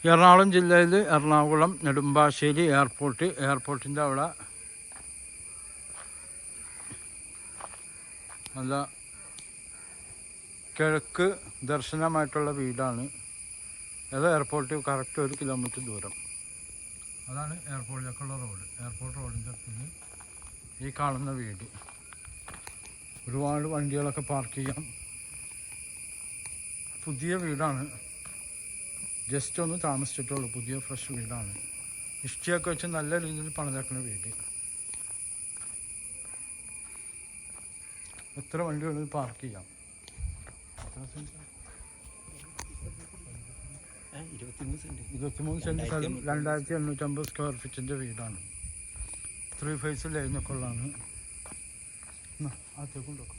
എറണാകുളം ജില്ലയിൽ എറണാകുളം നെടുമ്പാശ്ശേരി എയർപോർട്ടിൻ്റെ അവിടെ നല്ല കിഴക്ക് ദർശനമായിട്ടുള്ള വീടാണ്. അത് എയർപോർട്ട് കറക്റ്റ് 1 കിലോമീറ്റർ ദൂരം. അതാണ് എയർപോർട്ടിലേക്കുള്ള റോഡ്. എയർപോർട്ട് റോഡിൻ്റെ അടുത്ത് ഈ കാണുന്ന വീട്. ഒരുപാട് വണ്ടികളൊക്കെ പാർക്ക് ചെയ്യാം. പുതിയ വീടാണ്, ജസ്റ്റ് ഒന്ന് താമസിച്ചിട്ടുള്ളൂ. പുതിയ ഫ്രഷ് വീടാണ്. ഇഷ്ടിയൊക്കെ വെച്ച് നല്ല രീതിയിൽ പണിതേക്കുന്ന വീട്. എത്ര വണ്ടികളിൽ പാർക്ക് ചെയ്യാം. 23 സെൻറ്റ് സ്ഥലം, 2850 സ്ക്വയർ ഫീറ്റിൻ്റെ വീടാണ്. 3 ഫേസ് ലൈനൊക്കെ ഉള്ളതാണ്. ആദ്യമൊക്കെ